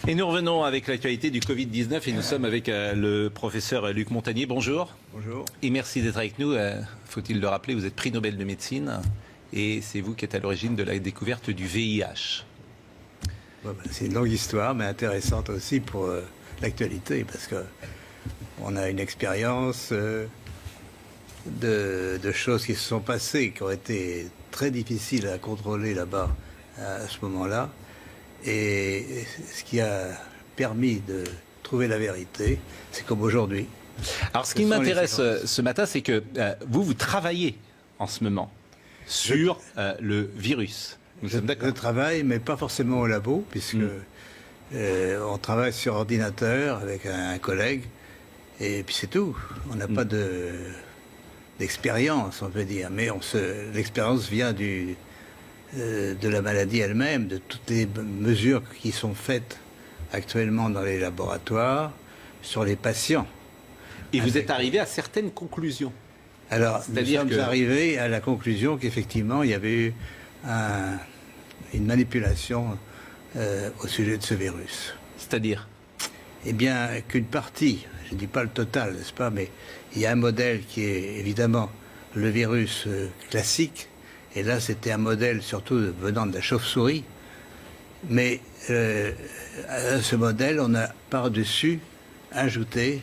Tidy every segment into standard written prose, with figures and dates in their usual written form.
Et nous revenons avec l'actualité du Covid-19 et nous sommes avec le professeur Luc Montagnier. Bonjour. Bonjour. Et merci d'être avec nous. Faut-il le rappeler, vous êtes prix Nobel de médecine et c'est vous qui êtes à l'origine de la découverte du VIH. Bon, c'est une longue histoire, mais intéressante aussi pour l'actualité, parce qu'on a une expérience de choses qui se sont passées, qui ont été très difficiles à contrôler là-bas à ce moment-là. Et ce qui a permis de trouver la vérité, c'est comme aujourd'hui. Alors ce qui m'intéresse ce matin, c'est que vous travaillez en ce moment sur le virus. Je travaille, mais pas forcément au labo, puisque on travaille sur ordinateur avec un collègue, et puis c'est tout. On n'a pas d'expérience, on peut dire, mais l'expérience vient de la maladie elle-même, de toutes les mesures qui sont faites actuellement dans les laboratoires sur les patients. Et vous êtes arrivé à certaines conclusions. Alors, nous sommes arrivés à la conclusion qu'effectivement, il y avait eu une manipulation au sujet de ce virus. C'est-à-dire ? Eh bien, qu'une partie, je ne dis pas le total, n'est-ce pas, mais il y a un modèle qui est évidemment le virus classique. Et là, c'était un modèle surtout venant de la chauve-souris. Mais à ce modèle, on a par-dessus ajouté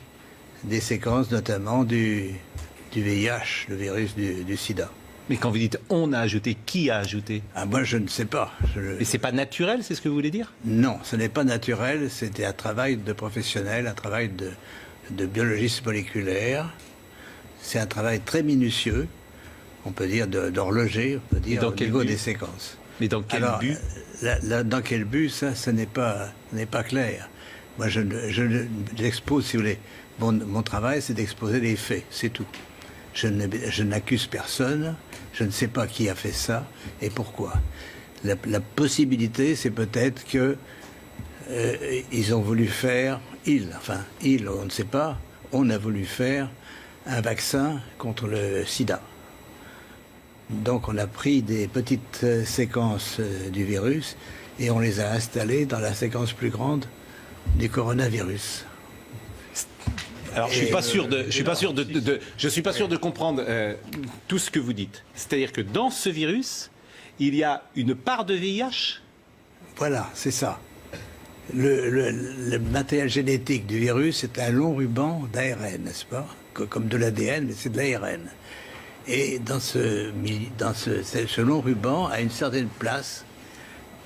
des séquences, notamment du VIH, le virus du sida. Mais quand vous dites « on a ajouté », qui a ajouté ? Ah, moi, je ne sais pas. Mais c'est pas naturel, c'est ce que vous voulez dire ? Non, ce n'est pas naturel. C'était un travail de professionnel, un travail de biologiste moléculaire. C'est un travail très minutieux. On peut dire d'horloger, on peut dire au niveau des séquences. Mais dans quel but ? Dans quel but, ça, ce n'est pas clair. Moi, je l'expose, si vous voulez. Mon travail, c'est d'exposer les faits, c'est tout. Je n'accuse personne, je ne sais pas qui a fait ça et pourquoi. La possibilité, c'est peut-être que ils ont voulu faire, on ne sait pas, on a voulu faire un vaccin contre le sida. Donc on a pris des petites séquences du virus et on les a installées dans la séquence plus grande du coronavirus. Alors je suis pas sûr de comprendre tout ce que vous dites. C'est-à-dire que dans ce virus, il y a une part de VIH ? Voilà, c'est ça. Le matériel génétique du virus, c'est un long ruban d'ARN, n'est-ce pas ? Comme de l'ADN, mais c'est de l'ARN. Et dans ce long ruban, à une certaine place,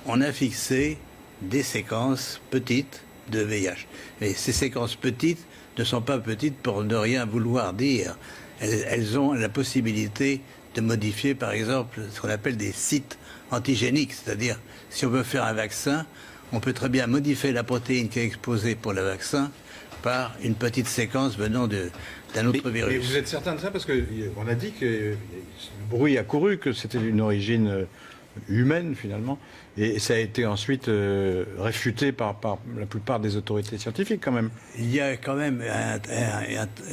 on a fixé des séquences petites de VIH. Mais ces séquences petites ne sont pas petites pour ne rien vouloir dire. Elles ont la possibilité de modifier, par exemple, ce qu'on appelle des sites antigéniques. C'est-à-dire, si on veut faire un vaccin, on peut très bien modifier la protéine qui est exposée pour le vaccin par une petite séquence venant d'un autre virus. Mais vous êtes certain de ça? Parce qu'on a dit que le bruit a couru, que c'était d'une origine humaine finalement, et ça a été ensuite réfuté par la plupart des autorités scientifiques quand même. Il y a quand même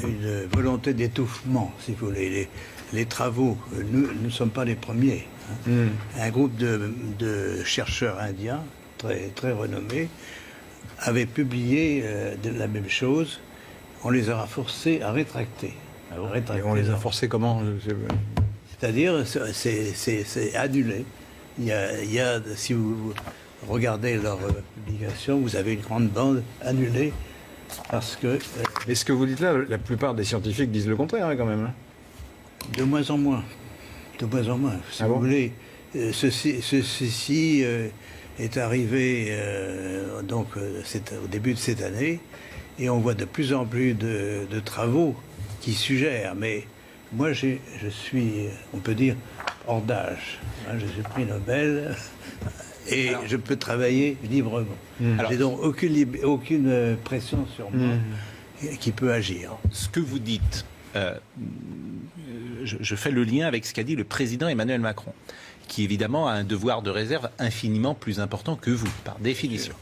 une volonté d'étouffement, si vous voulez. Les travaux, nous ne sommes pas les premiers. Un groupe de chercheurs indiens, très, très renommés, avait publié la même chose. On les a forcés à rétracter. Et on les a forcés comment? C'est-à-dire, c'est annulé. Il y a, si vous regardez leur publication, vous avez une grande bande annulée parce que... Mais ce que vous dites là, la plupart des scientifiques disent le contraire quand même. Hein. De moins en moins. De moins en moins. Si vous voulez, ceci est arrivé au début de cette année et on voit de plus en plus de travaux qui suggèrent. Mais moi, je suis, on peut dire, hors d'âge. Je suis prix Nobel et je peux travailler librement. J'ai donc aucune pression sur moi qui peut agir. Ce que vous dites, je fais le lien avec ce qu'a dit le président Emmanuel Macron, qui évidemment a un devoir de réserve infiniment plus important que vous, par définition.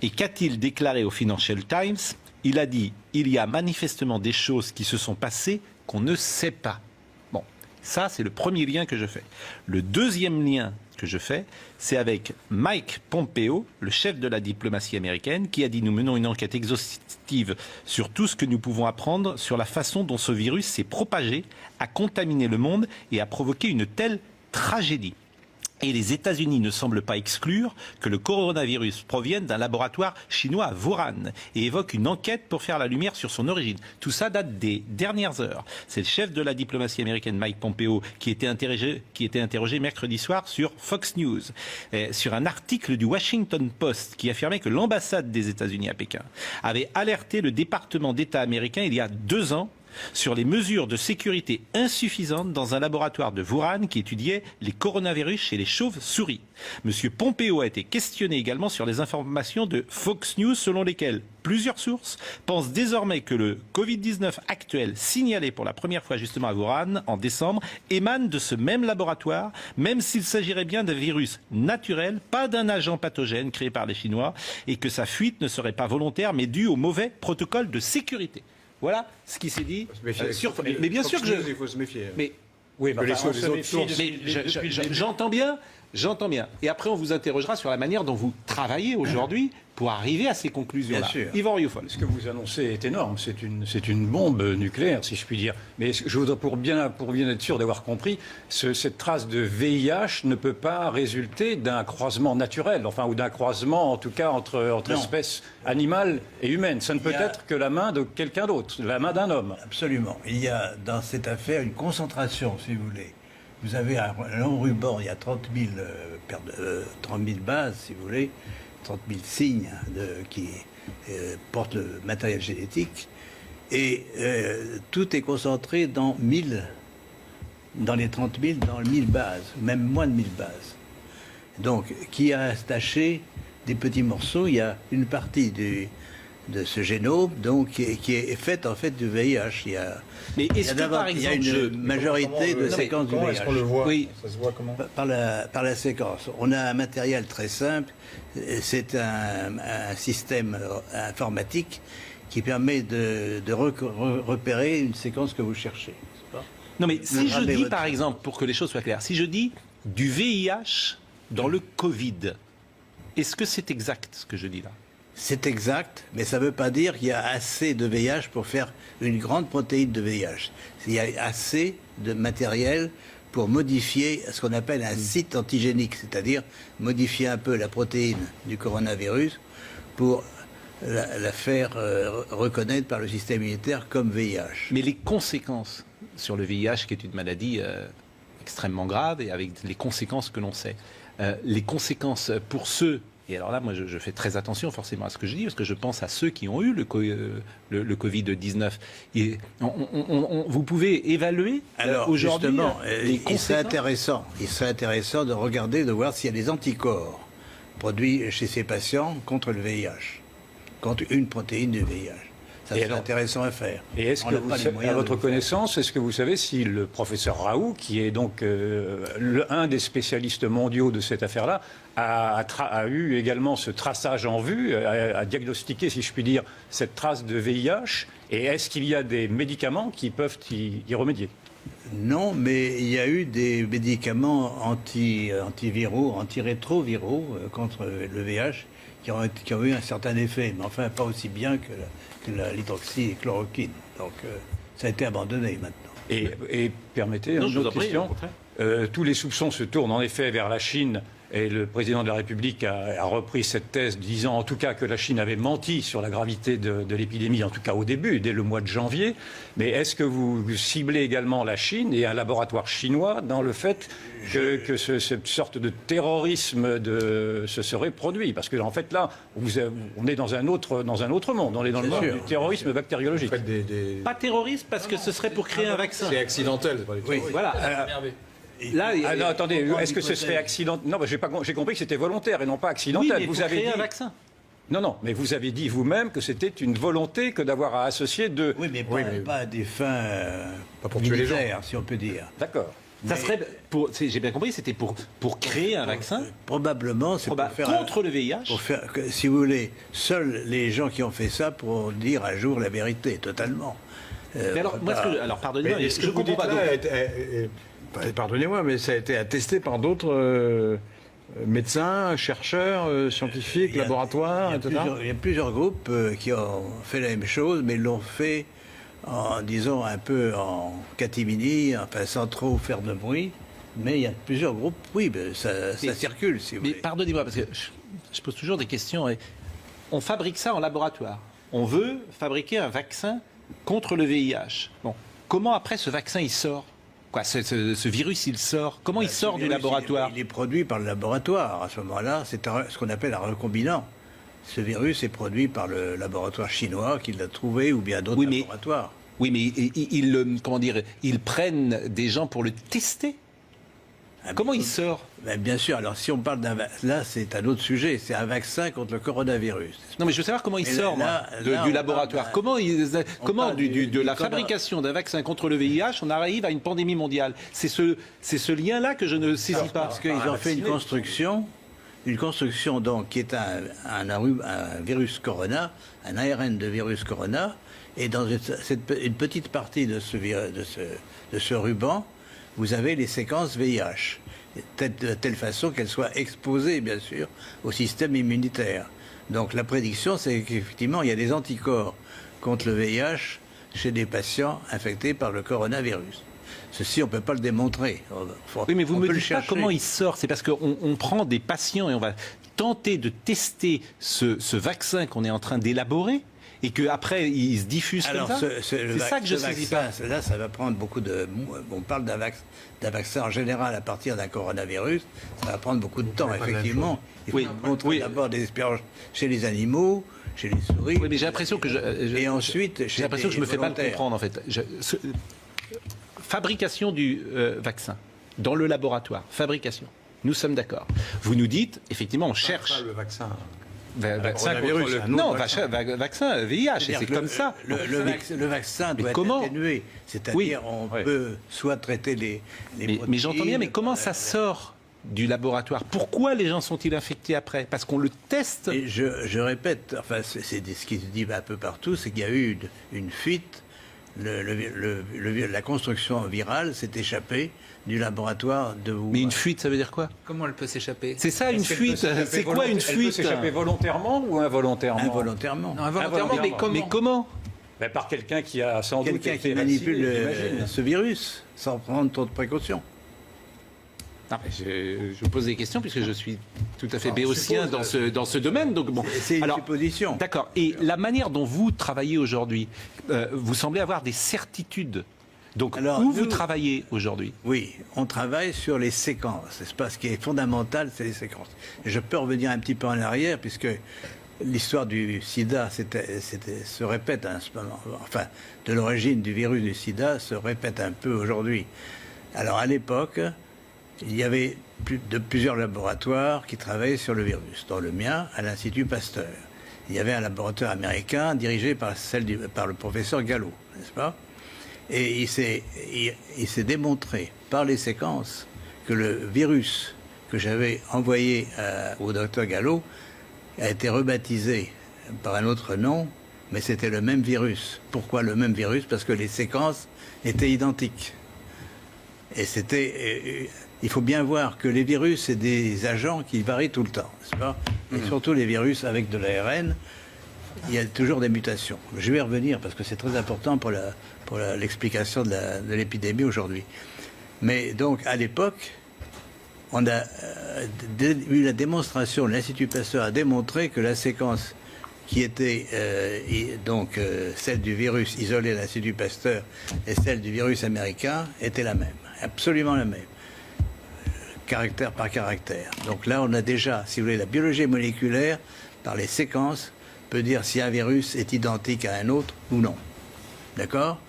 Et qu'a-t-il déclaré au Financial Times? Il a dit « Il y a manifestement des choses qui se sont passées qu'on ne sait pas ». Bon, ça c'est le premier lien que je fais. Le deuxième lien que je fais, c'est avec Mike Pompeo, le chef de la diplomatie américaine, qui a dit « Nous menons une enquête exhaustive sur tout ce que nous pouvons apprendre sur la façon dont ce virus s'est propagé, a contaminé le monde et a provoqué une telle tragédie. » Et les États-Unis ne semblent pas exclure que le coronavirus provienne d'un laboratoire chinois à Wuhan et évoque une enquête pour faire la lumière sur son origine. Tout ça date des dernières heures. C'est le chef de la diplomatie américaine, Mike Pompeo, qui était interrogé mercredi soir sur Fox News, sur un article du Washington Post qui affirmait que l'ambassade des États-Unis à Pékin avait alerté le département d'État américain il y a 2 ans sur les mesures de sécurité insuffisantes dans un laboratoire de Wuhan qui étudiait les coronavirus chez les chauves-souris. Monsieur Pompeo a été questionné également sur les informations de Fox News selon lesquelles plusieurs sources pensent désormais que le Covid-19 actuel signalé pour la première fois justement à Wuhan en décembre émane de ce même laboratoire, même s'il s'agirait bien d'un virus naturel, pas d'un agent pathogène créé par les Chinois, et que sa fuite ne serait pas volontaire mais due au mauvais protocole de sécurité. Voilà ce qui s'est dit. Mais bien sûr que il faut se méfier. Mais oui, les autres sources. j'entends bien. Et après, on vous interrogera sur la manière dont vous travaillez aujourd'hui pour arriver à ces conclusions-là. Bien sûr. Yvan Rioufol. Ce que vous annoncez est énorme. C'est une bombe nucléaire, si je puis dire. Mais je voudrais, pour bien être sûr d'avoir compris, cette trace de VIH ne peut pas résulter d'un croisement naturel, enfin, ou d'un croisement, en tout cas, entre espèces animales et humaines. Ça ne peut être que la main de quelqu'un d'autre, la main d'un homme. Absolument. Il y a dans cette affaire une concentration, si vous voulez. Vous avez un long ruban, il y a 30 000 bases, si vous voulez, 30 000 signes qui portent le matériel génétique. Et tout est concentré dans les 30 000, dans 1000 bases, même moins de 1000 bases. Donc, qui a attaché des petits morceaux, il y a une partie de ce génome donc, qui est faite en fait du VIH. Mais est-ce que, par exemple, il y a une majorité de séquences du VIH. Comment est-ce qu'on le voit? Oui. Ça se voit comment? Par la séquence. On a un matériel très simple. C'est un système informatique qui permet de repérer une séquence que vous cherchez. Non, mais si je dis, par exemple, pour que les choses soient claires, si je dis du VIH dans le Covid, est-ce que c'est exact ce que je dis là? C'est exact, mais ça ne veut pas dire qu'il y a assez de VIH pour faire une grande protéine de VIH. Il y a assez de matériel pour modifier ce qu'on appelle un site antigénique, c'est-à-dire modifier un peu la protéine du coronavirus pour la faire reconnaître par le système immunitaire comme VIH. Mais les conséquences sur le VIH, qui est une maladie extrêmement grave et avec les conséquences que l'on sait, les conséquences pour ceux... Et alors là, moi, je fais très attention forcément à ce que je dis, parce que je pense à ceux qui ont eu le Covid-19. Et vous pouvez évaluer aujourd'hui les conséquences. Il serait intéressant de regarder, de voir s'il y a des anticorps produits chez ces patients contre le VIH, contre une protéine du VIH. Ça serait intéressant à faire. Et est-ce que, à votre connaissance, est-ce que vous savez si le professeur Raoult, qui est donc un des spécialistes mondiaux de cette affaire-là, a eu également ce traçage en vue, a diagnostiqué, si je puis dire, cette trace de VIH? Et est-ce qu'il y a des médicaments qui peuvent y remédier? Non, mais il y a eu des médicaments antiviraux, antirétroviraux contre le VIH qui ont eu un certain effet, mais enfin pas aussi bien que l'hydroxychloroquine. Donc ça a été abandonné maintenant. Et permettez une autre question. Tous les soupçons se tournent en effet vers la Chine. Et le président de la République a repris cette thèse, disant en tout cas que la Chine avait menti sur la gravité de l'épidémie, en tout cas au début, dès le mois de janvier. Mais est-ce que vous ciblez également la Chine et un laboratoire chinois dans le fait que cette sorte de terrorisme se serait produit? Parce que en fait là, on est dans un autre monde. On est dans le monde du terrorisme bactériologique. Pas terroriste, parce que ce serait pour créer un vaccin. C'est accidentel, c'est pas du tout. Oui, voilà. Là, non, attendez, est-ce que ce serait accidentel? Non, j'ai compris que c'était volontaire et non pas accidentel. Oui, mais vous avez dit un vaccin. Non, mais vous avez dit vous-même que c'était une volonté que d'avoir à associer deux. Oui, mais pas à des fins pas pour tuer les gens, si on peut dire. D'accord. Ça serait, j'ai bien compris, c'était pour créer un vaccin. Probablement, c'est pour faire contre le VIH. Pour faire, si vous voulez, seuls les gens qui ont fait ça pourront dire un jour la vérité, totalement. Mais alors, pardonnez-moi, ce que vous dites là, pardonnez-moi, mais ça a été attesté par d'autres Médecins, chercheurs, scientifiques, laboratoires, etc. Il y a plusieurs groupes qui ont fait la même chose, mais ils l'ont fait en, disons, un peu en catimini, enfin sans trop faire de bruit. Mais il y a plusieurs groupes, oui, ça circule, si vous Mais voulez. pardonnez-moi, parce que je pose toujours des questions. On fabrique ça en laboratoire. On veut fabriquer un vaccin contre le VIH. Bon, comment après ce vaccin il sort? Quoi, ce virus il sort? Comment il sort du laboratoire? Il est produit par le laboratoire. À ce moment-là, c'est ce qu'on appelle un recombinant. Ce virus est produit par le laboratoire chinois qui l'a trouvé ou bien d'autres laboratoires. Oui, mais comment dire, ils prennent des gens pour le tester. Comment il sort? Bien sûr, alors si on parle d'un... Là, c'est un autre sujet, c'est un vaccin contre le coronavirus. Non, mais je veux savoir comment il sort du laboratoire. Comment de la fabrication d'un vaccin contre le VIH, on arrive à une pandémie mondiale? C'est ce lien-là que je ne saisis pas. Parce qu'ils ont fait une construction donc, qui est un virus corona, un ARN de virus corona, et dans une petite partie de ce ruban, vous avez les séquences VIH, de telle façon qu'elles soient exposées, bien sûr, au système immunitaire. Donc la prédiction, c'est qu'effectivement, il y a des anticorps contre le VIH chez des patients infectés par le coronavirus. Ceci, on ne peut pas le démontrer. Oui, mais vous on me peut le dites pas chercher. comment il sort. C'est parce qu'on prend des patients et on va tenter de tester ce vaccin qu'on est en train d'élaborer et qu'après, il se diffuse comme ça. C'est ça que je ne saisis pas. Là, ça va prendre beaucoup de... On parle d'un vaccin en général à partir d'un coronavirus. Ça va prendre beaucoup de temps, effectivement. Il faut montrer d'abord des expériences chez les animaux, chez les souris. Oui, mais j'ai l'impression que et ensuite, j'ai l'impression que je me fais mal comprendre, en fait. Fabrication du vaccin dans le laboratoire. Fabrication. Nous sommes d'accord. Vous nous dites, effectivement, on cherche... Le vaccin... vaccin contre le... Non, vaccin VIH, c'est comme ça. Le vaccin doit être atténué. C'est-à-dire, on peut soit traiter les mais j'entends bien, mais comment ça sort du laboratoire? Pourquoi les gens sont-ils infectés après? Parce qu'on le teste. Et je répète, enfin, c'est ce qui se dit un peu partout, c'est qu'il y a eu une fuite. La construction virale s'est échappée du laboratoire de Wuhan. Mais une fuite, ça veut dire quoi? Comment elle peut s'échapper? C'est ça, une fuite. C'est quoi une fuite? Elle peut s'échapper volontairement ou involontairement? Involontairement. Non, involontairement, mais comment? Ben, par quelqu'un qui a sans doute Quelqu'un été qui manipule vacciné, ce virus sans prendre trop de précautions. Non, mais je pose des questions puisque je suis tout à fait béotien dans ce domaine. Donc bon. C'est une supposition. D'accord. Et la manière dont vous travaillez aujourd'hui, vous semblez avoir des certitudes. Donc Alors, où vous travaillez aujourd'hui? Oui, on travaille sur les séquences. n'est-ce pas? Ce qui est fondamental, c'est les séquences. Et je peux revenir un petit peu en arrière puisque l'histoire du sida se répète à ce moment. Enfin, de l'origine du virus du sida se répète un peu aujourd'hui. Alors à l'époque, il y avait plusieurs laboratoires qui travaillaient sur le virus. Dans le mien, à l'Institut Pasteur. Il y avait un laboratoire américain dirigé par le professeur Gallo, n'est-ce pas? Et il s'est démontré par les séquences que le virus que j'avais envoyé au docteur Gallo a été rebaptisé par un autre nom, mais c'était le même virus. Pourquoi le même virus? Parce que les séquences étaient identiques. Et il faut bien voir que les virus, c'est des agents qui varient tout le temps, n'est-ce pas? Et surtout les virus avec de l'ARN, il y a toujours des mutations. Je vais y revenir parce que c'est très important pour l'explication de l'épidémie aujourd'hui. Mais donc, à l'époque, on a eu la démonstration, l'Institut Pasteur a démontré que la séquence qui était celle du virus isolé à l'Institut Pasteur et celle du virus américain était la même, absolument la même, caractère par caractère. Donc là, on a déjà, si vous voulez, la biologie moléculaire, par les séquences, peut dire si un virus est identique à un autre ou non. D'accord?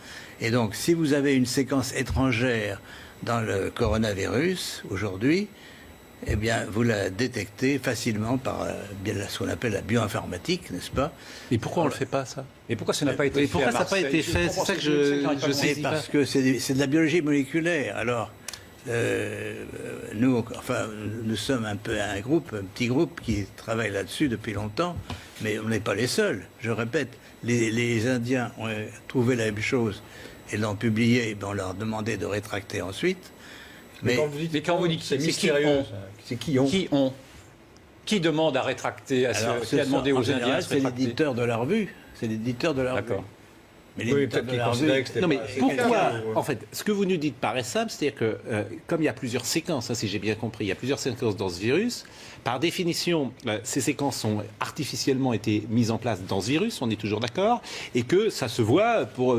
Et donc, si vous avez une séquence étrangère dans le coronavirus, aujourd'hui, eh bien, vous la détectez facilement par ce qu'on appelle la bioinformatique, n'est-ce pas? Et pourquoi on ne le fait pas, ça? Et pourquoi ça n'a pas été fait? Pourquoi ça n'a pas été fait? C'est ça que je sais pas. Parce que c'est de la biologie moléculaire. Alors, nous sommes un petit groupe qui travaille là-dessus depuis longtemps, mais on n'est pas les seuls. Je répète, les Indiens ont trouvé la même chose et l'ont publié, et on leur demandé de rétracter ensuite. Mais quand vous dites c'est c'est mystérieux, c'est qui ont. Qui demande à rétracter, qui a demandé aux Indiens de se c'est rétracter? l'éditeur de la revue. C'est l'éditeur de la revue. D'accord. Mais Oui, l'éditeur peut-être de qu'ils la considéraient revue... que c'était Non mais pas- pourquoi quelqu'un, En fait, ce que vous nous dites paraît simple, c'est-à-dire que comme il y a plusieurs séquences, hein, si j'ai bien compris, il y a plusieurs séquences dans ce virus. Par définition, ces séquences ont artificiellement été mises en place dans ce virus, on est toujours d'accord, et que ça se voit pour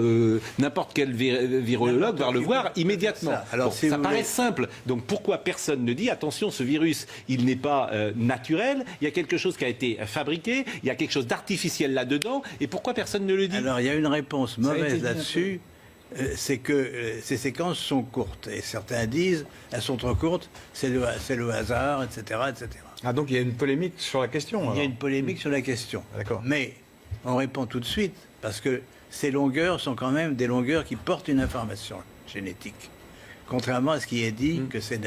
n'importe quel virologue va le voir immédiatement. Alors, Bon, si ça vous paraît voulez- simple. Donc pourquoi personne ne dit attention, ce virus, il n'est pas naturel, il y a quelque chose qui a été fabriqué, il y a quelque chose d'artificiel là-dedans, et pourquoi personne ne le dit? Alors, il y a une réponse a été mauvaise dit un là-dessus, c'est que ces séquences sont courtes. Et certains disent, elles sont trop courtes, c'est le hasard, etc., etc. Ah, donc il y a une polémique sur la question. Il y a alors. une polémique sur la question. D'accord. Mais on répond tout de suite, parce que ces longueurs sont quand même des longueurs qui portent une information génétique. Contrairement à ce qui est dit, que c'est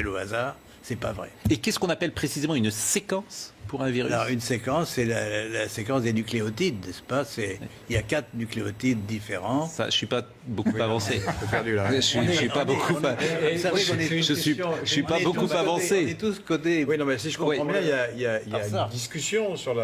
le hasard, c'est pas vrai. Et qu'est-ce qu'on appelle précisément une séquence pour un virus? Alors, une séquence, c'est la séquence des nucléotides, n'est-ce pas? Il y a 4 nucléotides différents. Ça, je suis pas beaucoup avancé. Un peu perdu là. Je suis pas beaucoup. Je suis pas beaucoup On avancé. est tous codés. Oui, non, mais si je comprends Oui. bien, il y a ça. une discussion sur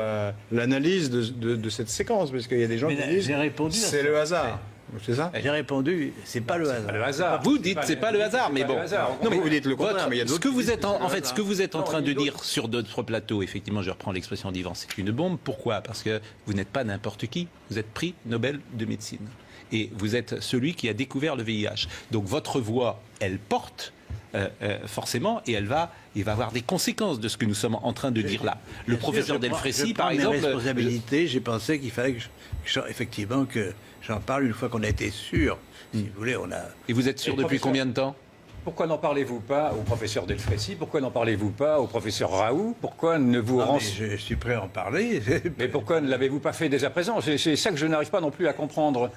l'analyse de cette séquence, parce qu'il y a des gens Mais qui disent j'ai répondu à c'est ça. le hasard. C'est ça? J'ai répondu, c'est pas le hasard. Le hasard. Vous dites c'est pas le hasard, mais bon. Non, mais vous dites le contraire, mais il y a ce d'autres que qui vous disent êtes que c'est en le fait, hasard. ce que vous êtes en Non, train il y a de dire sur d'autres plateaux, effectivement, je reprends l'expression d'Yvan, c'est une bombe. Pourquoi? Parce que vous n'êtes pas n'importe qui. Vous êtes prix Nobel de médecine et vous êtes celui qui a découvert le VIH. Donc votre voix, elle porte. Forcément, et il va avoir des conséquences de ce que nous sommes en train de dire là. Le professeur Delfrécy, par exemple, mes responsabilités, j'ai pensé qu'il fallait effectivement que j'en parle une fois qu'on a été sûr. Si vous voulez, on a. et vous êtes sûr Et depuis professeur- combien de temps? Pourquoi n'en parlez-vous pas au professeur Delfrécy? Pourquoi n'en parlez-vous pas au professeur Raoult? Pourquoi ne vous Ah, mais renseignez je suis prêt à en parler. Mais pourquoi ne l'avez-vous pas fait dès à présent? C'est ça que je n'arrive pas non plus à comprendre.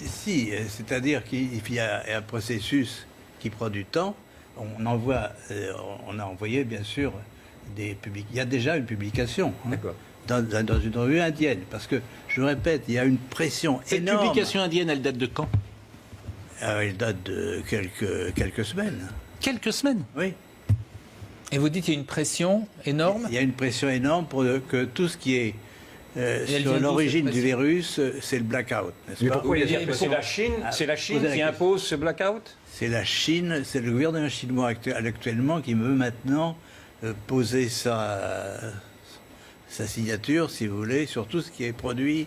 Si, c'est-à-dire qu'il y a un processus qui prend du temps. On a envoyé bien sûr des publications. Il y a déjà une publication. hein, D'accord. dans une revue indienne. Parce que, je le répète, il y a une pression Cette énorme. publication indienne, elle date de quand? Elle date de quelques semaines. Quelques semaines. Oui. Et vous dites qu'il y a une pression énorme. Il y a une pression énorme pour que tout ce qui est elle vient sur d'où, l'origine cette du pression virus, c'est le blackout, n'est-ce Mais pas? pourquoi il y a C'est cette pression? la Chine, c'est la Chine posez la qui question. impose ce blackout? C'est la Chine, c'est le gouvernement chinois actuellement qui veut maintenant poser sa signature, si vous voulez, sur tout ce qui est produit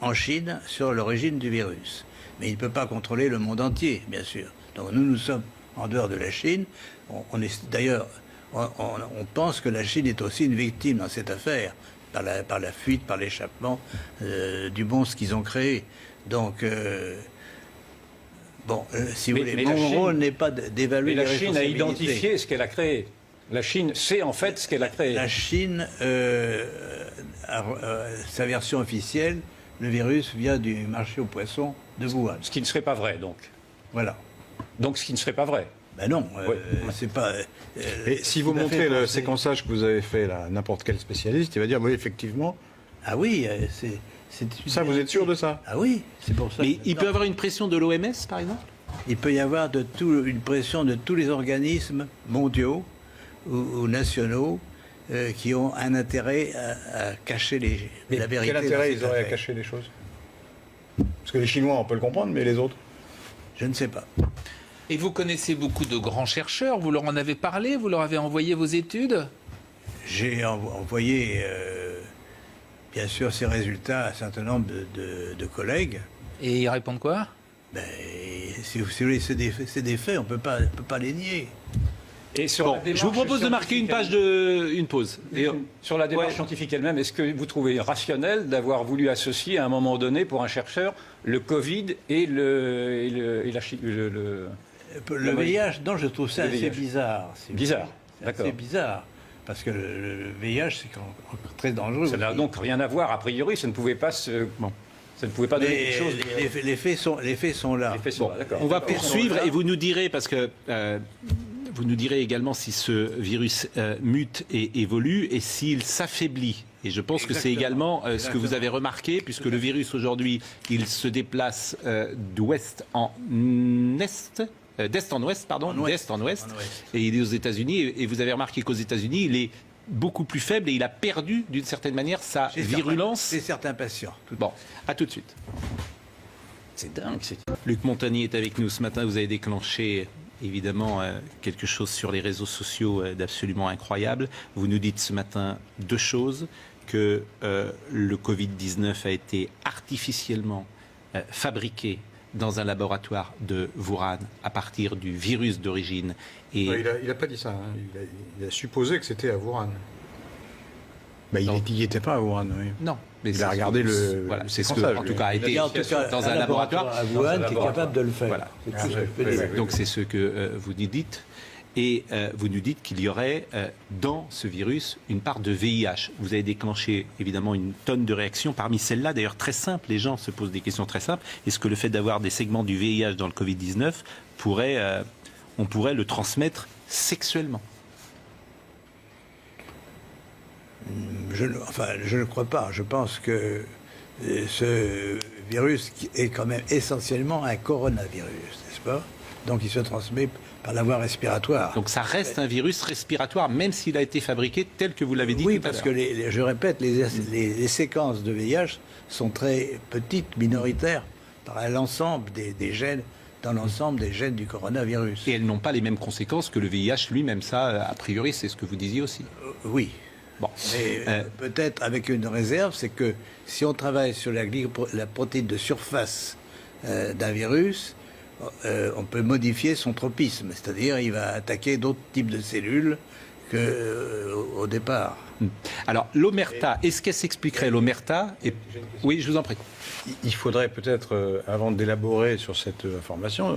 en Chine sur l'origine du virus. Mais il ne peut pas contrôler le monde entier, bien sûr. Donc nous sommes en dehors de la Chine. D'ailleurs, on pense que la Chine est aussi une victime dans cette affaire, par la fuite, par l'échappement du monstre qu'ils ont créé. Donc, si vous voulez, mon rôle n'est pas d'évaluer Mais les la Chine a responsabilités. identifié ce qu'elle a créé. La Chine sait en fait ce qu'elle a créé. La Chine, sa version officielle, le virus vient du marché aux poissons de Wuhan. Ce qui ne serait pas vrai, donc. Voilà. Donc ce qui ne serait pas vrai. Ben non, Ouais. c'est pas. Et si vous tout à montrez fait le pensé. séquençage que vous avez fait là, n'importe quel spécialiste, il va dire oui, effectivement. Ah oui, c'est. Ça, vous êtes sûr de ça? Ah oui, c'est pour ça. Mais que il peut maintenant, avoir une pression de l'OMS, par exemple? il peut y avoir une pression de tous les organismes mondiaux ou nationaux qui ont un intérêt à cacher la vérité. Quel dans intérêt cette ils auraient à affaire. cacher les choses? Parce que les Chinois, on peut le comprendre, mais les autres? Je ne sais pas. Et vous connaissez beaucoup de grands chercheurs. Vous leur en avez parlé. Vous leur avez envoyé vos études. J'ai envoyé, bien sûr, ces résultats à un certain nombre de collègues. Et ils répondent quoi? Ben, si vous voulez, c'est des faits, on ne peut pas les nier. Et sur Bon, la démarche je vous propose de marquer une pause. Et, Sur la démarche Ouais. scientifique elle-même, est-ce que vous trouvez rationnel d'avoir voulu associer à un moment donné, pour un chercheur, le Covid et le Le VIH, non, je trouve ça Le assez VIH. bizarre. Bizarre, C'est d'accord. assez bizarre. Parce que le VIH, c'est encore très dangereux. Ça n'a aussi. donc rien à voir, a priori, ça ne pouvait pas ça ne pouvait pas donner Mais quelque chose. les faits sont là. Les faits sont là, d'accord. on va D'accord. poursuivre et vous nous direz, parce que vous nous direz également si ce virus mute et évolue et s'il s'affaiblit. Et je pense que c'est Exactement. également ce que vous avez remarqué, puisque le virus aujourd'hui, il se déplace d'ouest en est. d'est en ouest, pardon, En ouest. d'est en ouest, En ouest. et il est aux États-Unis. Et vous avez remarqué qu'aux États-Unis, il est beaucoup plus faible et il a perdu d'une certaine manière sa virulence. Chez certains patients. Bon, à tout de suite. C'est dingue. Luc Montagny est avec nous ce matin. Vous avez déclenché évidemment quelque chose sur les réseaux sociaux d'absolument incroyable. Vous nous dites ce matin deux choses, que le Covid-19 a été artificiellement fabriqué dans un laboratoire de Wuhan à partir du virus d'origine. Et Il n'a pas dit ça. Hein. Il a supposé que c'était à Wuhan. Bah, il n'y était pas à Wuhan, oui. non, mais Il a regardé le voilà, c'est ce que, séquençage, en tout lui. cas, a Il été y a en tout cas dans un laboratoire. à Wuhan qui est capable de le faire. Voilà. C'est tout ce que je peux dire. Donc c'est ce que vous nous dites. Et vous nous dites qu'il y aurait dans ce virus une part de VIH. Vous avez déclenché évidemment une tonne de réactions. Parmi celles-là, d'ailleurs très simples, les gens se posent des questions très simples. Est-ce que le fait d'avoir des segments du VIH dans le Covid-19 on pourrait le transmettre sexuellement? Je ne crois pas. Je pense que ce virus est quand même essentiellement un coronavirus, n'est-ce pas? Donc il se transmet par la voie respiratoire. Donc ça reste un virus respiratoire, même s'il a été fabriqué tel que vous l'avez dit Oui, tout à parce que l'heure. je répète, les séquences de VIH sont très petites, minoritaires, par l'ensemble des gènes, dans l'ensemble des gènes du coronavirus. Et elles n'ont pas les mêmes conséquences que le VIH lui-même. Ça, a priori, c'est ce que vous disiez aussi. Oui. Bon. Mais peut-être avec une réserve, c'est que si on travaille sur la protéine de surface d'un virus, on peut modifier son tropisme, c'est-à-dire il va attaquer d'autres types de cellules qu'au départ. Alors, l'omerta, est-ce qu'elle s'expliquerait, l'omerta Oui, je vous en prie. Il faudrait peut-être, avant d'élaborer sur cette information,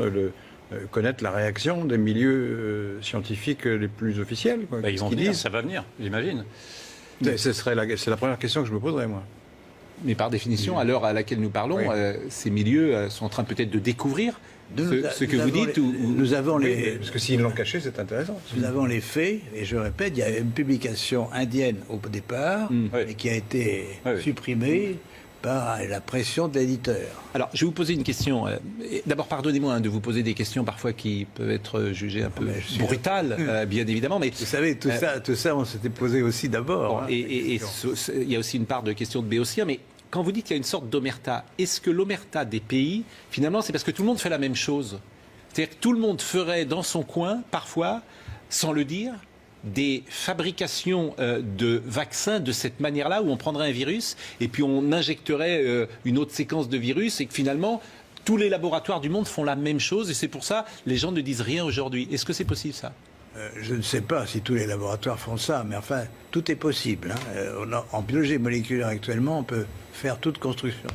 connaître la réaction des milieux scientifiques les plus officiels. Quoi. Ils vont Qu'est-ce qu'ils venir, disent. ça va venir, j'imagine. C'est la première question que je me poserais, moi. Mais par définition, à l'heure à laquelle nous parlons, Oui. ces milieux sont en train peut-être de découvrir ce que vous dites. Nous avons les, Parce que s'ils l'ont caché, c'est intéressant. nous avons les faits, et je répète, il y a une publication indienne au départ, Oui. et qui a été Oui. supprimée par la pression de l'éditeur. Alors, je vais vous poser une question. D'abord, pardonnez-moi de vous poser des questions parfois qui peuvent être jugées un peu brutales, bien évidemment, mais Vous savez, tout ça, on s'était posé aussi d'abord. bon, hein, et question. il y a aussi une part de question de béotien, mais quand vous dites qu'il y a une sorte d'omerta, est-ce que l'omerta des pays, finalement, c'est parce que tout le monde fait la même chose? C'est-à-dire que tout le monde ferait dans son coin, parfois, sans le dire, des fabrications de vaccins de cette manière-là, où on prendrait un virus et puis on injecterait une autre séquence de virus, et que finalement, tous les laboratoires du monde font la même chose, et c'est pour ça les gens ne disent rien aujourd'hui. Est-ce que c'est possible, ça? Je ne sais pas si tous les laboratoires font ça, mais enfin, tout est possible. Hein. En biologie moléculaire actuellement, on peut faire toute construction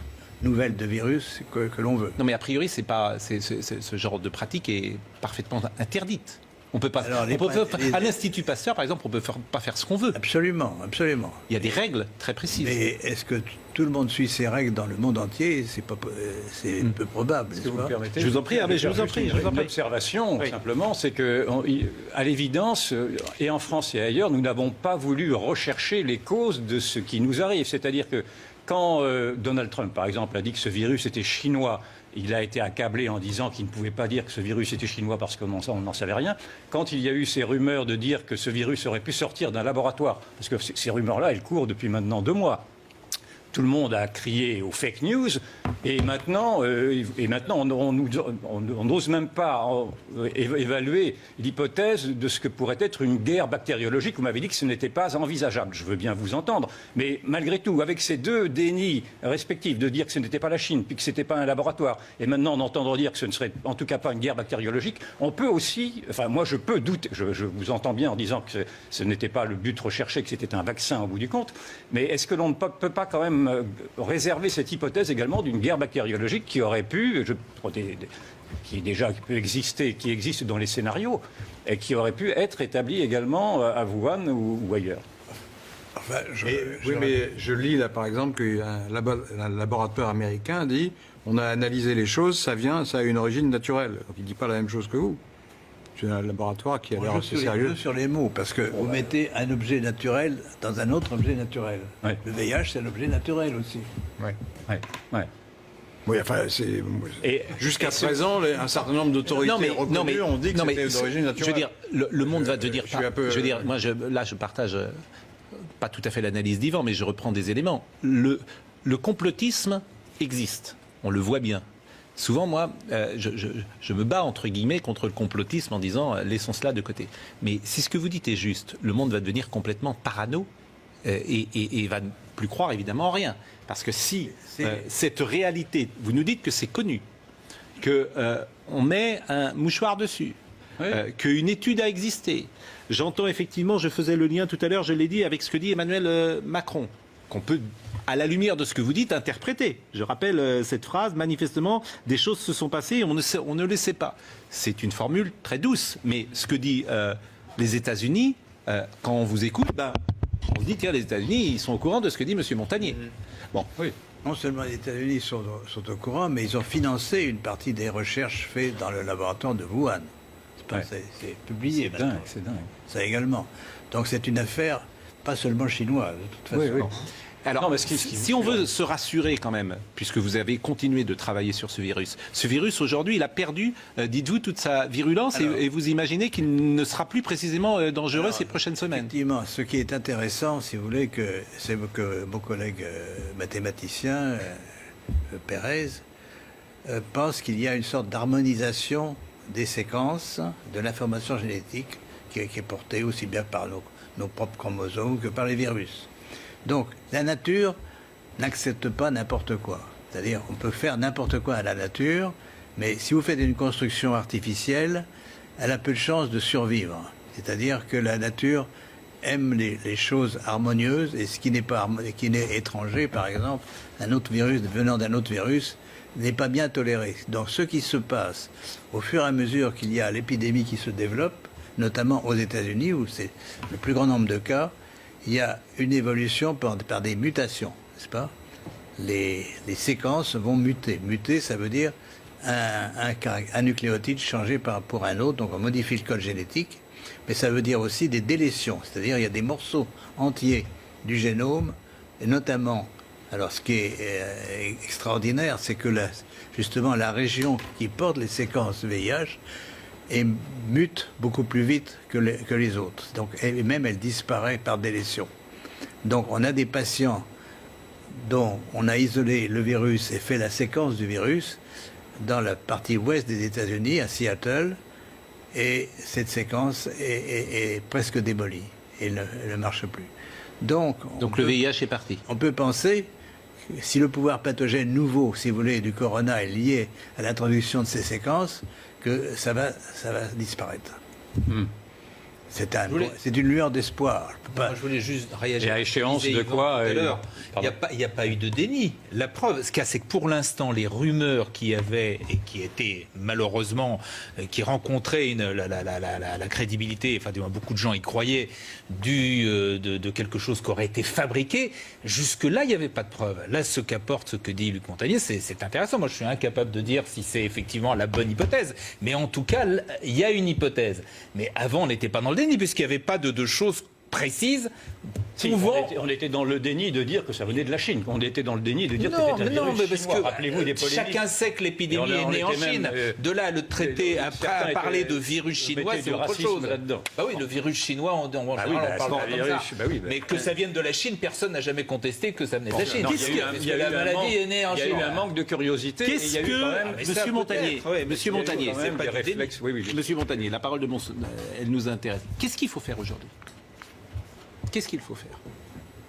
nouvelle de virus que l'on veut. Non, mais a priori, ce genre de pratique est parfaitement interdite. On peut pas. Alors, À l'Institut Pasteur, par exemple, on peut pas faire ce qu'on veut. Absolument, absolument. Il y a des règles très précises. Mais est-ce que tout le monde suit ces règles dans le monde entier? C'est peu probable, n'est-ce pas? Je vous en prie, mais je vous en prie. Une observation, simplement, c'est que, à l'évidence, et en France et ailleurs, nous n'avons pas voulu rechercher les causes de ce qui nous arrive. C'est-à-dire que quand Donald Trump, par exemple, a dit que ce virus était chinois, il a été accablé en disant qu'il ne pouvait pas dire que ce virus était chinois parce qu'on n'en savait rien. Quand il y a eu ces rumeurs de dire que ce virus aurait pu sortir d'un laboratoire, parce que ces rumeurs-là, elles courent depuis maintenant 2 mois, tout le monde a crié aux fake news, et maintenant on n'ose même pas évaluer l'hypothèse de ce que pourrait être une guerre bactériologique. Vous m'avez dit que ce n'était pas envisageable. Je veux bien vous entendre, mais malgré tout, avec ces deux dénis respectifs, de dire que ce n'était pas la Chine, puis que ce n'était pas un laboratoire, et maintenant d'entendre dire que ce ne serait en tout cas pas une guerre bactériologique, on peut aussi, enfin moi je peux douter, je vous entends bien en disant que ce n'était pas le but recherché, que c'était un vaccin au bout du compte, mais est-ce que l'on ne peut pas quand même réserver cette hypothèse également d'une guerre bactériologique qui aurait pu, qui peut exister, qui existe dans les scénarios, et qui aurait pu être établie également à Wuhan ou ailleurs? Enfin, mais je lis là par exemple qu'un laboratoire américain dit on a analysé les choses, ça a une origine naturelle. Donc il ne dit pas la même chose que vous. C'est un laboratoire qui a l'air assez sérieux. Sur les mots, parce que vous mettez un objet naturel dans un autre objet naturel. Ouais. Le VIH, c'est un objet naturel aussi. Ouais. Ouais. Oui, enfin, jusqu'à présent, un certain nombre d'autorités reconnues ont dit que c'était d'origine naturelle. Je veux dire, le monde va devenir... je veux dire, moi, là, je partage pas tout à fait l'analyse d'Yvan, mais je reprends des éléments. Le complotisme existe, on le voit bien. Souvent, moi, je me bats, entre guillemets, contre le complotisme en disant laissons cela de côté. Mais si ce que vous dites est juste, le monde va devenir complètement parano et va ne plus croire évidemment en rien. Parce que si cette réalité, vous nous dites que c'est connu, qu'on met un mouchoir dessus, qu'une étude a existé. J'entends effectivement, je faisais le lien tout à l'heure, je l'ai dit, avec ce que dit Emmanuel Macron, qu'on peut, à la lumière de ce que vous dites, interpréter. Je rappelle cette phrase, manifestement, des choses se sont passées et on ne le sait pas. C'est une formule très douce, mais ce que dit les États-Unis, quand on vous écoute, on se dit, tiens, les États-Unis, ils sont au courant de ce que dit M. Montagnier. Bon, oui. Non seulement les États-Unis sont au courant, mais ils ont financé une partie des recherches faites dans le laboratoire de Wuhan. C'est publié. C'est dingue. Ça également. Donc c'est une affaire pas seulement chinoise, de toute façon. Oui. Alors, si on veut se rassurer quand même, puisque vous avez continué de travailler sur ce virus aujourd'hui, il a perdu, dites-vous, toute sa virulence et vous imaginez qu'il ne sera plus précisément dangereux ces prochaines semaines. Effectivement, ce qui est intéressant, si vous voulez, c'est que mon collègue mathématicien, Pérez, pense qu'il y a une sorte d'harmonisation des séquences de l'information génétique qui est portée aussi bien par nos propres chromosomes que par les virus. Donc, la nature n'accepte pas n'importe quoi. C'est-à-dire, on peut faire n'importe quoi à la nature, mais si vous faites une construction artificielle, elle a peu de chances de survivre. C'est-à-dire que la nature aime les choses harmonieuses, et ce qui n'est étranger, par exemple, un autre virus venant d'un autre virus, n'est pas bien toléré. Donc, ce qui se passe au fur et à mesure qu'il y a l'épidémie qui se développe, notamment aux États-Unis, où c'est le plus grand nombre de cas, il y a une évolution par des mutations, n'est-ce pas ? Les séquences vont muter. Muter, ça veut dire un nucléotide changé pour un autre, donc on modifie le code génétique, mais ça veut dire aussi des délétions, c'est-à-dire il y a des morceaux entiers du génome, et notamment, alors ce qui est extraordinaire, c'est que justement la région qui porte les séquences VIH, et mute beaucoup plus vite que les autres. Donc, et même elle disparaît par délétion. Donc on a des patients dont on a isolé le virus et fait la séquence du virus dans la partie ouest des États-Unis, à Seattle, et cette séquence est presque démolie et ne marche plus. Donc le VIH est parti. On peut penser, si le pouvoir pathogène nouveau, si vous voulez, du corona est lié à l'introduction de ces séquences, que ça va disparaître. C'est une lueur d'espoir. Je voulais juste réagir. Et à échéance de quoi Il n'y a pas eu de déni. La preuve, ce qu'il y a, c'est que pour l'instant, les rumeurs qui avaient et qui étaient malheureusement, qui rencontraient la crédibilité, enfin, du moins, beaucoup de gens y croyaient, de quelque chose qui aurait été fabriqué, jusque-là, il n'y avait pas de preuve. Là, ce que dit Luc Montagnier, c'est intéressant. Moi, je suis incapable de dire si c'est effectivement la bonne hypothèse. Mais en tout cas, il y a une hypothèse. Mais avant, on n'était pas dans le déni, puisqu'il n'y avait pas de choses précises. On était dans le déni de dire que ça venait de la Chine. On était dans le déni de dire que c'était un virus parce chinois. que rappelez-vous des polémiques. Chacun sait que l'épidémie est née en Chine. De là, le traité, après parler de virus chinois, c'est autre chose. Bah oui, le virus chinois, on parle pas comme ça. Mais que ça vienne de la Chine, personne n'a jamais contesté que ça venait de la Chine. La maladie est née en Chine. Il y a eu un manque de curiosité. Qu'est-ce que Monsieur Montagnier, c'est pas du déni. Monsieur Montagnier, la parole de elle nous intéresse. Qu'est-ce qu'il faut faire aujourd'hui ? Qu'est-ce qu'il faut faire ?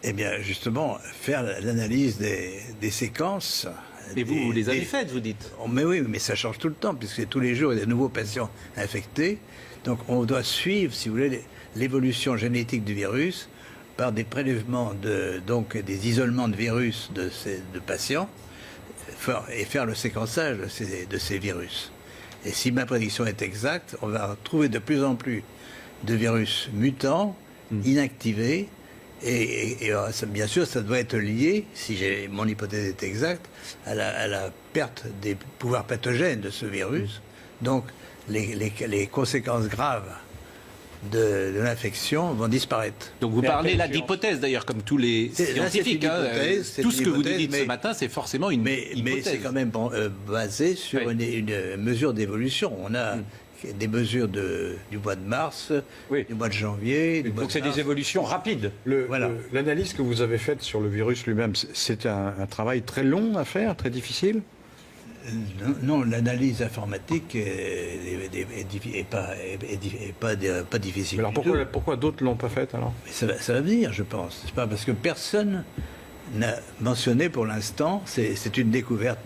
Eh bien, justement, faire l'analyse des séquences. Mais vous les avez faites, vous dites. Mais oui, mais ça change tout le temps, puisque tous les jours, il y a de nouveaux patients infectés. Donc, on doit suivre, si vous voulez, l'évolution génétique du virus par des prélèvements, donc des isolements de virus de patients, et faire le séquençage de ces virus. Et si ma prédiction est exacte, on va trouver de plus en plus de virus mutants, inactivés, et bien sûr, ça doit être lié, si mon hypothèse est exacte, à la perte des pouvoirs pathogènes de ce virus. Donc, les conséquences graves de l'infection vont disparaître. Donc vous Mais à parlez quelle là échéance d'hypothèse d'ailleurs, comme tous les Là, c'est scientifiques. une hein. hypothèse, c'est Tout une ce que vous nous hypothèse, dites ce mais- matin, c'est forcément une Mais hypothèse. c'est quand même basé sur Oui. une mesure d'évolution. On a des mesures du mois de mars, Oui. du mois de janvier. Du mois Donc de c'est mars. des évolutions rapides. Voilà. L'analyse que vous avez faite sur le virus lui-même, c'était un travail très long à faire, très difficile? Non, l'analyse informatique est pas difficile. Alors du tout. pourquoi d'autres l'ont pas faite alors? Mais ça va venir, je pense. C'est pas parce que personne n'a mentionné pour l'instant. C'est une découverte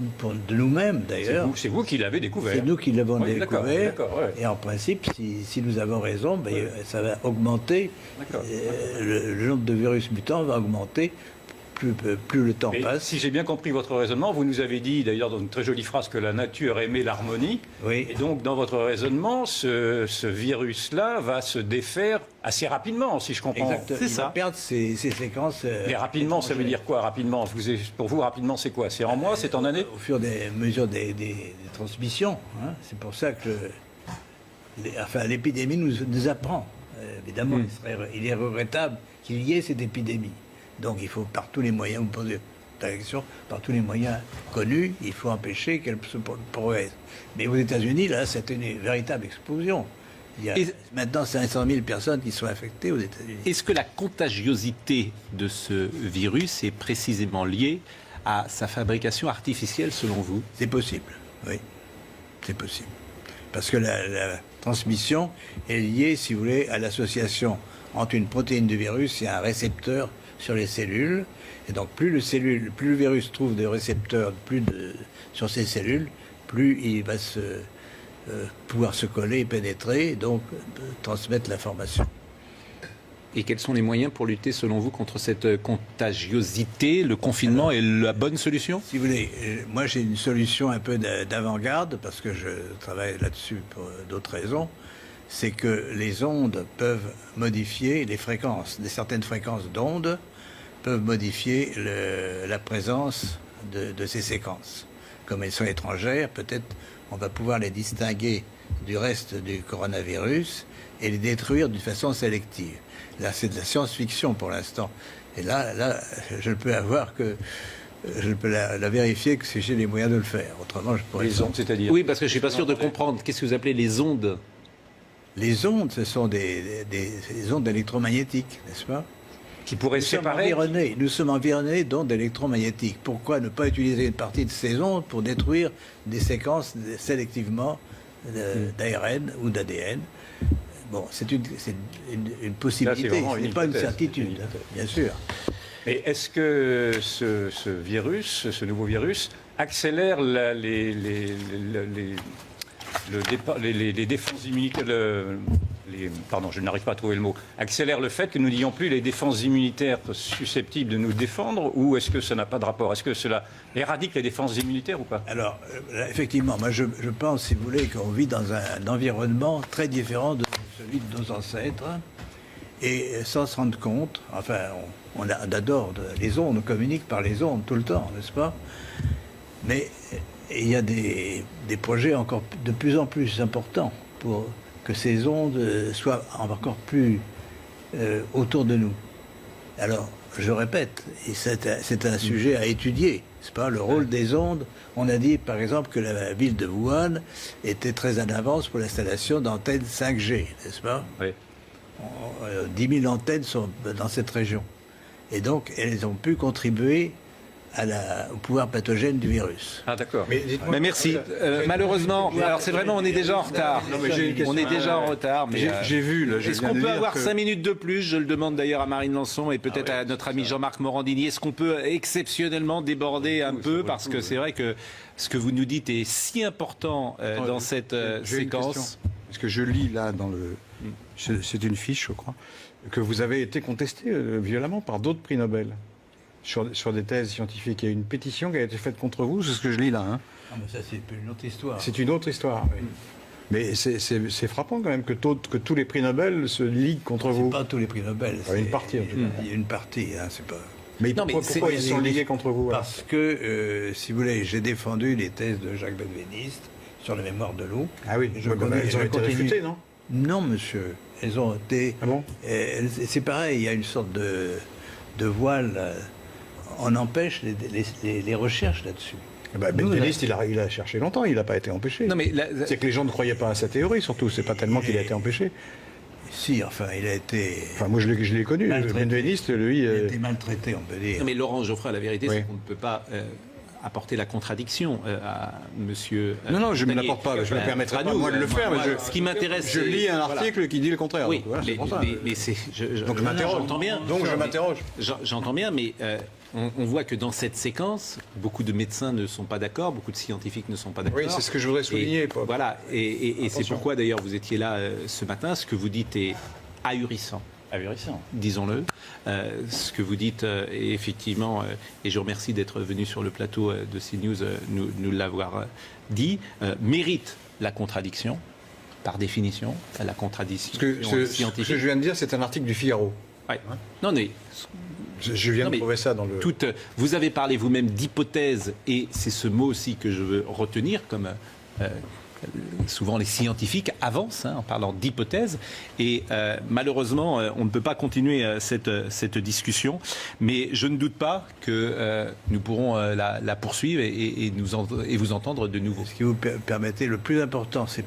de nous-mêmes d'ailleurs. C'est vous qui l'avez découvert. C'est nous qui l'avons Oui, d'accord, découvert. d'accord, ouais. Et en principe, si nous avons raison, ben, ça va augmenter. D'accord. Le nombre de virus mutants va augmenter plus le temps Mais passe. si j'ai bien compris votre raisonnement, vous nous avez dit d'ailleurs dans une très jolie phrase que la nature aimait l'harmonie. Oui. Et donc dans votre raisonnement, ce virus-là va se défaire assez rapidement, si je comprends. Exact. C'est Il ça. va perdre ses séquences. Mais rapidement, ça veut dire quoi rapidement? Pour vous, rapidement, c'est quoi? C'est en mois? C'est en année? Au fur des mesures des transmissions. Hein. C'est pour ça que l'épidémie nous apprend. Évidemment, il est regrettable qu'il y ait cette épidémie. Donc il faut par tous les moyens, vous posez la question, par tous les moyens connus, il faut empêcher qu'elle se progresse. Mais aux États-Unis, là, c'est une véritable explosion. Il y a Et- maintenant 500 000 personnes qui sont infectées aux États-Unis. Est-ce que la contagiosité de ce virus est précisément liée à sa fabrication artificielle, selon vous? C'est possible, oui. C'est possible. Parce que la transmission est liée, si vous voulez, à l'association entre une protéine du virus et un récepteur sur les cellules. Et donc, plus le virus trouve de récepteurs sur ces cellules, plus il va pouvoir se coller et pénétrer, et donc transmettre l'information. Et quels sont les moyens pour lutter, selon vous, contre cette contagiosité? Le confinement est la bonne solution? Si vous voulez, moi j'ai une solution un peu d'avant-garde, parce que je travaille là-dessus pour d'autres raisons, c'est que les ondes peuvent modifier les fréquences, certaines fréquences d'ondes peuvent modifier la présence de ces séquences. Comme elles sont étrangères, peut-être on va pouvoir les distinguer du reste du coronavirus et les détruire d'une façon sélective. Là, c'est de la science-fiction pour l'instant. Et là, je ne peux la vérifier que si j'ai les moyens de le faire. Autrement, je pourrais... Les ondes, c'est-à-dire? Oui, parce que je ne suis pas sûr de comprendre. Qu'est-ce que vous appelez les ondes? Les ondes, ce sont des ondes électromagnétiques, n'est-ce pas? Qui pourraient séparer? Nous sommes environnés d'ondes électromagnétiques. Pourquoi ne pas utiliser une partie de ces ondes pour détruire des séquences sélectivement d'ARN ou d'ADN? Bon, c'est une possibilité, vraiment ce une n'est pas une hypothèse. certitude, bien sûr. Mais est-ce que ce virus, ce nouveau virus, accélère les défenses immunitaires, pardon, je n'arrive pas à trouver le mot, accélère le fait que nous n'ayons plus les défenses immunitaires susceptibles de nous défendre, ou est-ce que ça n'a pas de rapport? Est-ce que cela éradique les défenses immunitaires ou pas? Alors, effectivement, moi je pense, si vous voulez, qu'on vit dans un environnement très différent de celui de nos ancêtres, et sans se rendre compte, enfin, on adore les ondes, on communique par les ondes tout le temps, n'est-ce pas? Mais il y a des projets encore de plus en plus importants pour que ces ondes soient encore plus autour de nous. Alors, je répète, et c'est un sujet à étudier, c'est pas le rôle des ondes. On a dit, par exemple, que la ville de Wuhan était très en avance pour l'installation d'antennes 5G, n'est-ce pas? Oui. 10 000 antennes sont dans cette région. Et donc, elles ont pu contribuer au pouvoir pathogène du virus. Ah d'accord. Mais merci. Malheureusement, alors c'est vraiment, on est déjà en retard. Non, mais j'ai une question. On est déjà en retard. Mais J'ai vu, là, je est-ce viens qu'on de peut lire avoir que- 5 minutes de plus? Je le demande d'ailleurs à Marine Lançon et peut-être à notre ami Jean-Marc Morandini. Est-ce qu'on peut exceptionnellement déborder un peu? Parce que c'est vrai que ce que vous nous dites est si important dans cette J'ai une question. séquence. Parce que je lis là dans le... C'est une fiche, je crois, que vous avez été contesté violemment par d'autres prix Nobel sur des thèses scientifiques. Il y a une pétition qui a été faite contre vous, c'est ce que je lis là. Hein. Ah, mais ça, c'est une autre histoire. C'est une autre histoire. Mais c'est frappant quand même que tous les prix Nobel se liguent contre vous. C'est pas tous les prix Nobel. Ouais, une partie, en tout cas. Il y a une partie, hein, c'est pas... Mais Non, mais pourquoi c'est- ils sont ligués contre vous alors? Parce que, si vous voulez, j'ai défendu les thèses de Jacques Benveniste sur la mémoire de l'eau. Ah oui, Et je ouais, bah, connais- ils ont je été continue. réfutés, non? Non, monsieur. Elles ont été. Ah bon? C'est pareil, il y a une sorte de voile. On empêche les recherches là-dessus. Benveniste, il a cherché longtemps, il n'a pas été empêché. Non, mais C'est que les gens ne croyaient pas à sa théorie, surtout. C'est pas tellement qu'il a été empêché. Si, enfin, il a été. Enfin, moi, je l'ai connu. Maltraité. Benveniste, lui. Il a été maltraité, on peut dire. Non, mais Laurent Geoffroy, la vérité, Oui. c'est qu'on ne peut pas apporter la contradiction à monsieur. Non, je ne me Montagnier. l'apporte pas. Je ne me permettrai à pas, nous, moi, de le faire. moi, Mais ce qui m'intéresse, je lis un voilà. article qui dit le contraire. Oui, Donc, voilà, c'est pour ça. mais c'est. Donc je m'interroge. J'entends bien. Donc je m'interroge. J'entends bien, mais on voit que dans cette séquence, beaucoup de médecins ne sont pas d'accord, beaucoup de scientifiques ne sont pas d'accord. Oui, c'est ce que je voudrais souligner. Et, voilà, et c'est pourquoi d'ailleurs vous étiez là ce matin. Ce que vous dites est ahurissant. Ahurissant. Disons-le. Ce que vous dites est effectivement, et je vous remercie d'être venu sur le plateau de CNews nous l'avoir dit, mérite la contradiction, par définition, la contradiction Ce scientifique. que je viens de dire, c'est un article du Figaro. Ouais. Non, mais Je viens Non, de mais trouver ça dans le. vous avez parlé vous-même d'hypothèse, et c'est ce mot aussi que je veux retenir, comme souvent les scientifiques avancent en parlant d'hypothèse, et malheureusement on ne peut pas continuer cette discussion, mais je ne doute pas que nous pourrons la poursuivre et vous entendre de nouveau. Ce qui vous permettez, le plus important, c'est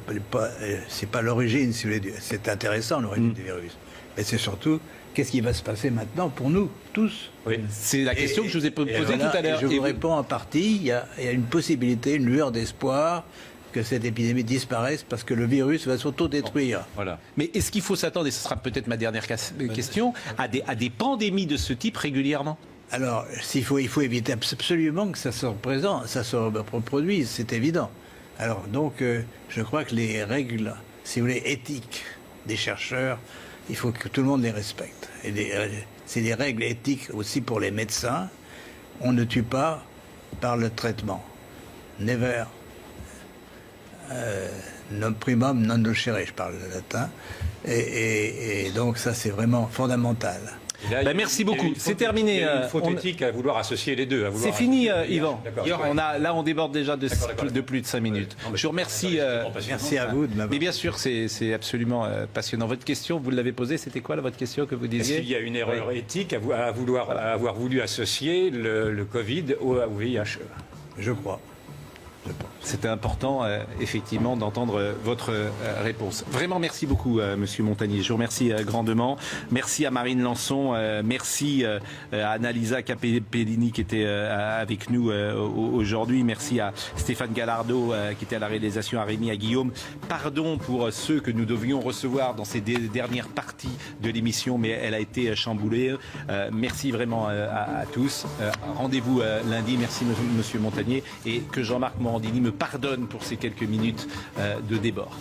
pas l'origine, si vous voulez, c'est intéressant l'origine du virus, mais c'est surtout qu'est-ce qui va se passer maintenant pour nous tous. Oui. C'est la question que je vous ai posée tout à l'heure. Je vous réponds en partie, il y a une possibilité, une lueur d'espoir que cette épidémie disparaisse parce que le virus va s'autodétruire. Voilà. Mais est-ce qu'il faut s'attendre, et ce sera peut-être ma dernière question, à des pandémies de ce type régulièrement? Alors, il faut éviter absolument que ça se reproduise, c'est évident. Alors, donc, je crois que les règles, si vous voulez, éthiques des chercheurs, il faut que tout le monde les respecte. Et c'est des règles éthiques aussi pour les médecins. On ne tue pas par le traitement. Never. Non primum non nocere, je parle le latin. Et donc, ça, c'est vraiment fondamental. Là, merci beaucoup. C'est terminé. Il y a une faute éthique à vouloir associer les deux. C'est fini, Yvan. D'accord. On déborde déjà de plus de 5 minutes. Non, mais Je vous remercie. Merci à vous de m'avoir. Mais bien sûr, c'est absolument passionnant. Votre question, vous l'avez posée, c'était quoi votre question que vous Est-ce disiez? qu'il y a une erreur éthique à avoir voulu associer le Covid au VIH? Je crois. C'était important, effectivement, d'entendre votre réponse. Vraiment, merci beaucoup, Monsieur Montagnier. Je vous remercie grandement. Merci à Marine Lançon. Merci à Annalisa Capellini qui était avec nous aujourd'hui. Merci à Stéphane Gallardo qui était à la réalisation, à Rémi, à Guillaume. Pardon pour ceux que nous devions recevoir dans ces dernières parties de l'émission, mais elle a été chamboulée. Merci vraiment à tous. Rendez-vous lundi. Merci, Monsieur Montagnier. Et que Jean-Marc Morandini me pardonne pour ces quelques minutes de débord.